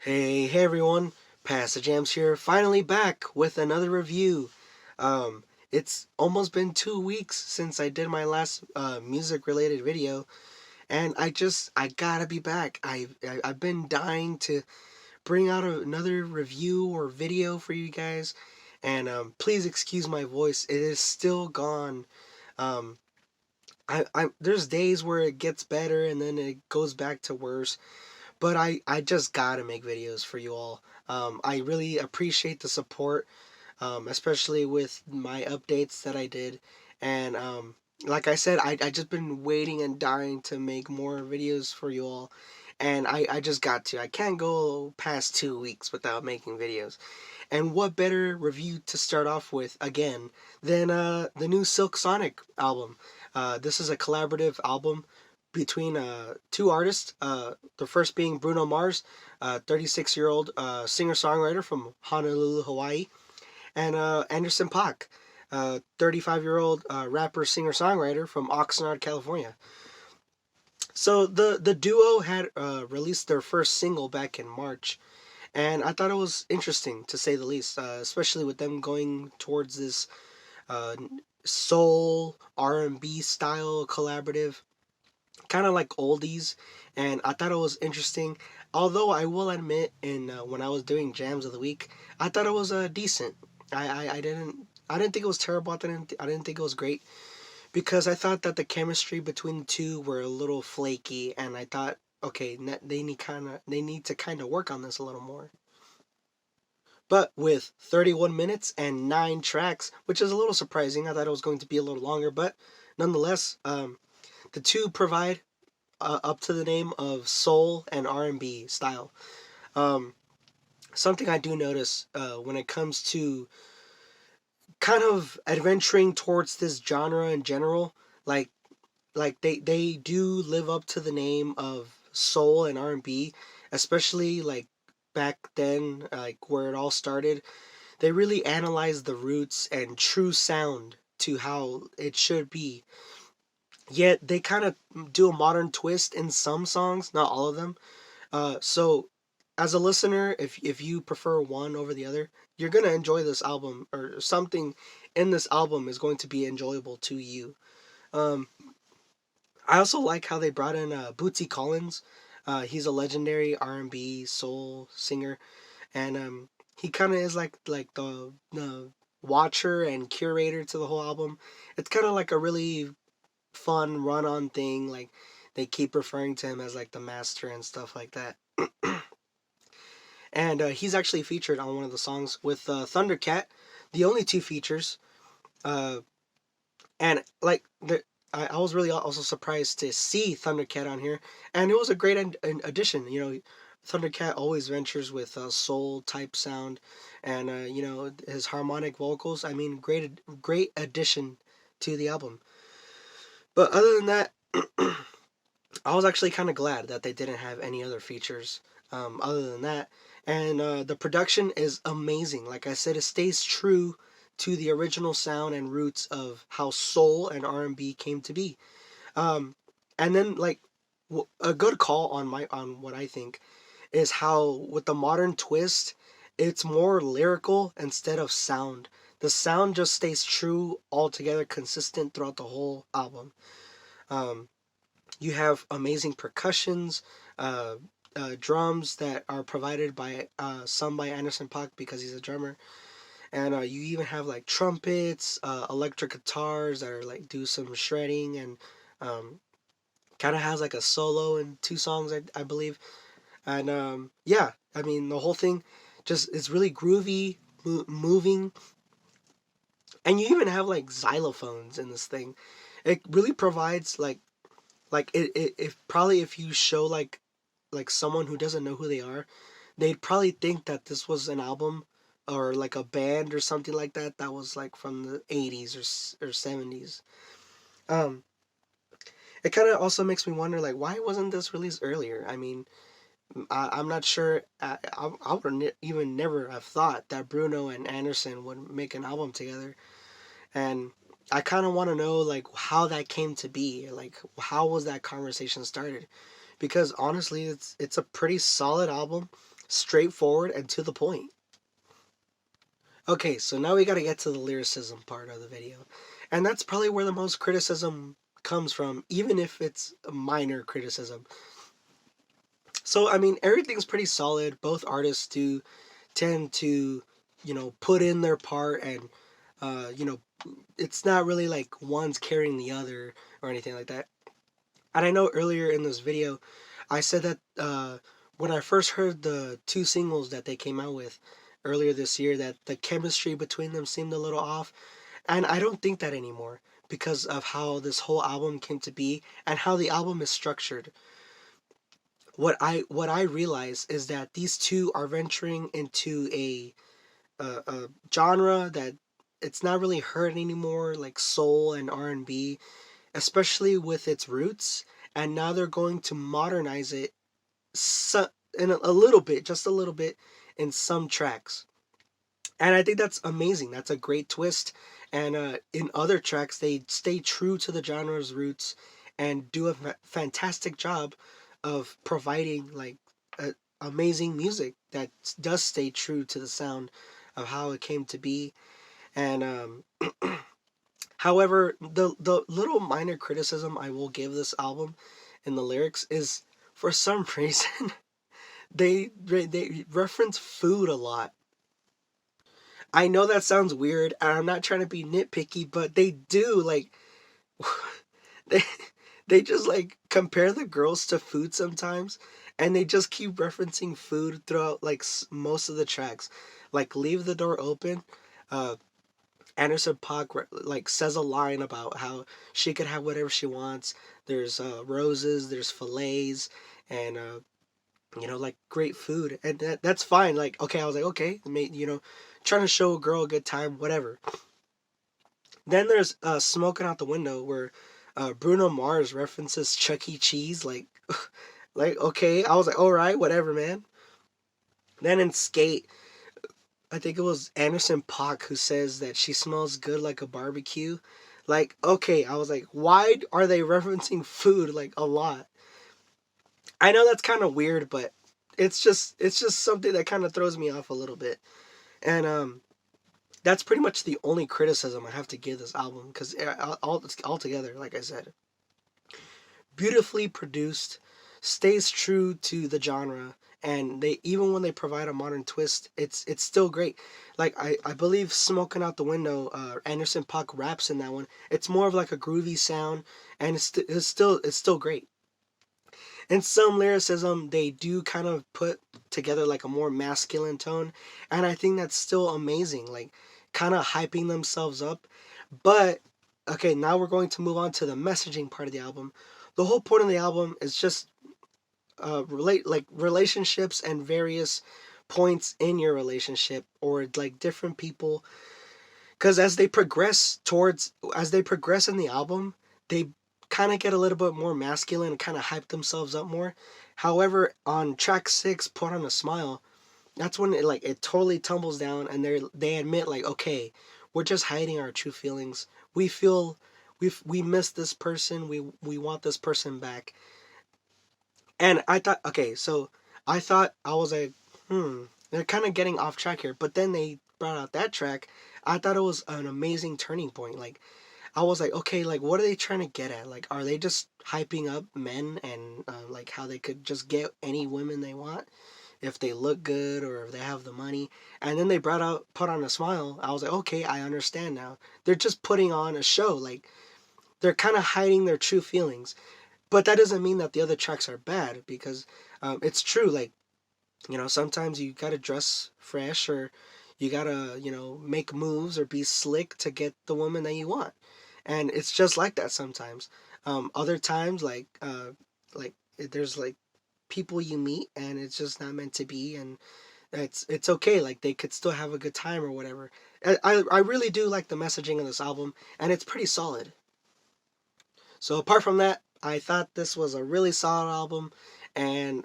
Hey everyone, Pastor JAMZ here, finally back with another review. It's almost been 2 weeks since I did my last music related video, and I gotta be back. I've been dying to bring out another review or video for you guys, and please excuse my voice, it is still gone. Um, I there's days where it gets better and then it goes back to worse. But I just gotta make videos for you all. I really appreciate the support, especially with my updates that I did. And like I said, I just been waiting and dying to make more videos for you all. And I just got to. I can't go past 2 weeks without making videos. And what better review to start off with again than the new Silk Sonic album? This is a collaborative album between two artists. The first being Bruno Mars, 36-year-old singer songwriter from Honolulu, Hawaii, and Anderson .Paak, 35-year-old rapper singer songwriter from Oxnard, California. So the duo had released their first single back in March, and I thought it was interesting to say the least, especially with them going towards this uh, soul R&B style collaborative, kind of like oldies, and I thought it was interesting. Although I will admit, in when I was doing jams of the week, I thought it was decent. I didn't think it was terrible. I didn't think it was great because I thought that the chemistry between the two were a little flaky, and I thought, okay, they need to kind of work on this a little more. But with 31 minutes and 9 tracks, which is a little surprising, I thought it was going to be a little longer, but nonetheless, the two provide up to the name of soul and R&B style. Um, Something I do notice when it comes to kind of adventuring towards this genre in general, like they do live up to the name of soul and R&B, especially like back then, like where it all started. They really analyze the roots and true sound to how it should be. Yet they kind of do a modern twist in some songs, not all of them. So as a listener, if you prefer one over the other, you're gonna enjoy this album, or something in this album is going to be enjoyable to you. Um, I also like how they brought in Bootsy Collins. He's a legendary R&B soul singer, and he kind of is like the watcher and curator to the whole album. It's kind of like a really fun run on thing. Like they keep referring to him as like the master and stuff like that. And he's actually featured on one of the songs with Thundercat, the only two features. Uh, and like I was really also surprised to see Thundercat on here, and it was a great addition. Thundercat always ventures with a soul type sound, and his harmonic vocals. I mean, great addition to the album. But other than that, I was actually kind of glad that they didn't have any other features other than that. And the production is amazing. Like I said, it stays true to the original sound and roots of how soul and R&B came to be. Um, and then like a good call on what I think is how with the modern twist, it's more lyrical instead of sound. The sound just stays true altogether, consistent throughout the whole album. Um, you have amazing percussions, uh, drums that are provided by some by Anderson .Paak because he's a drummer, and you even have like trumpets, electric guitars that are like do some shredding, and um, kind of has like a solo in two songs, I believe. And yeah, I mean the whole thing just is really groovy, moving, and you even have like xylophones in this thing. It really provides like it if probably if you show like someone who doesn't know who they are, they'd probably think that this was an album or like a band or something like that that was like from the 80s or 70s. Um it kind of also makes me wonder, like, why wasn't this released earlier? I mean, I'm not sure. I would even never have thought that Bruno and Anderson would make an album together, and I kind of want to know like how that came to be, like how was that conversation started? Because honestly, it's a pretty solid album, straightforward and to the point. Okay, so now we gotta get to the lyricism part of the video. And that's probably where the most criticism comes from, even if it's a minor criticism. So, I mean, everything's pretty solid. Both artists do tend to, put in their part, and, it's not really like one's carrying the other or anything like that. And I know earlier in this video, I said that when I first heard the two singles that they came out with earlier this year, that the chemistry between them seemed a little off. And I don't think that anymore because of how this whole album came to be and how the album is structured. What I realize is that these two are venturing into a genre that it's not really heard anymore, like soul and R&B, especially with its roots. And now they're going to modernize it, in a little bit, just a little bit, in some tracks. And I think that's amazing. That's a great twist. And in other tracks, they stay true to the genre's roots and do a fantastic job of providing like amazing music that does stay true to the sound of how it came to be. And however, the little minor criticism I will give this album in the lyrics is, for some reason, they reference food a lot. I know that sounds weird, and I'm not trying to be nitpicky, but they do, like, they they just like compare the girls to food sometimes, and they just keep referencing food throughout like most of the tracks. Like, Leave the Door Open. Uh, Anderson .Paak like says a line about how she could have whatever she wants. There's roses, there's fillets, and like great food, and that's fine. Like, okay, I was like, okay, trying to show a girl a good time, whatever. Then there's Smoking Out the Window, where Bruno Mars references Chuck E. Cheese, like, like, okay, I was like, all right, whatever, man. Then in Skate, I think it was Anderson .Paak who says that she smells good like a barbecue. Like, okay, I was like, why are they referencing food like a lot? I know that's kind of weird, but it's just something that kind of throws me off a little bit. And that's pretty much the only criticism I have to give this album, because all together, like I said, beautifully produced, stays true to the genre, and they, even when they provide a modern twist, it's still great. Like, I believe Smoking Out the Window, Anderson .Paak raps in that one. It's more of like a groovy sound, and it's still great. In some lyricism, they do kind of put together like a more masculine tone, and I think that's still amazing, like kind of hyping themselves up. But okay, now we're going to move on to the messaging part of the album. The whole point of the album is just relationships and various points in your relationship, or like different people, because as they progress in the album, they kind of get a little bit more masculine and kind of hype themselves up more. However, on track 6, Put on a Smile, that's when it totally tumbles down, and they admit, like, okay, we're just hiding our true feelings. We feel we miss this person. We want this person back. And I thought, okay, so I was like, they're kind of getting off track here. But then they brought out that track. I thought it was an amazing turning point. Like, I was like, okay, like, what are they trying to get at? Like, are they just hyping up men, and like how they could just get any women they want if they look good or if they have the money? And then they Put on a Smile. I was like, okay, I understand now. They're just putting on a show. Like, they're kind of hiding their true feelings. But that doesn't mean that the other tracks are bad, because it's true. Like, sometimes you gotta dress fresh, or you gotta, make moves or be slick to get the woman that you want. And it's just like that sometimes. Other times, like there's like people you meet, and it's just not meant to be, and it's okay. Like, they could still have a good time or whatever. I really do like the messaging of this album, and it's pretty solid. So apart from that, I thought this was a really solid album, and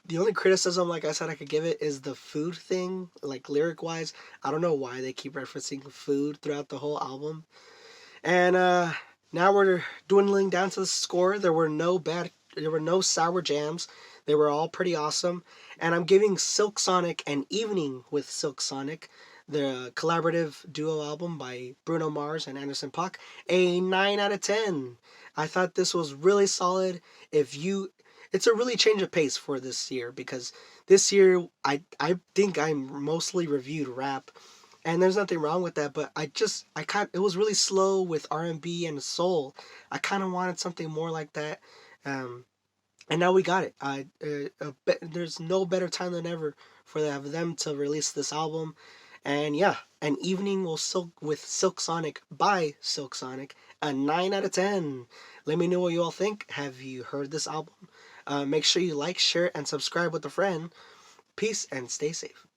the only criticism, like I said, I could give it is the food thing, like lyric wise. I don't know why they keep referencing food throughout the whole album. And now we're dwindling down to the score. There were no sour jams. They were all pretty awesome. And I'm giving Silk Sonic and Evening with Silk Sonic, the collaborative duo album by Bruno Mars and Anderson .Paak, a 9 out of 10. I thought this was really solid. If you It's a really change of pace for this year, because this year I think I mostly reviewed rap, and there's nothing wrong with that, but I kind it was really slow with R&B and soul. I kind of wanted something more like that. Um, and now we got it. There's no better time than ever for them to release this album. And yeah, an evening will silk with Silk Sonic by Silk Sonic, a 9 out of 10. Let me know what you all think. Have you heard this album? Make sure you like, share, and subscribe with a friend. Peace and stay safe.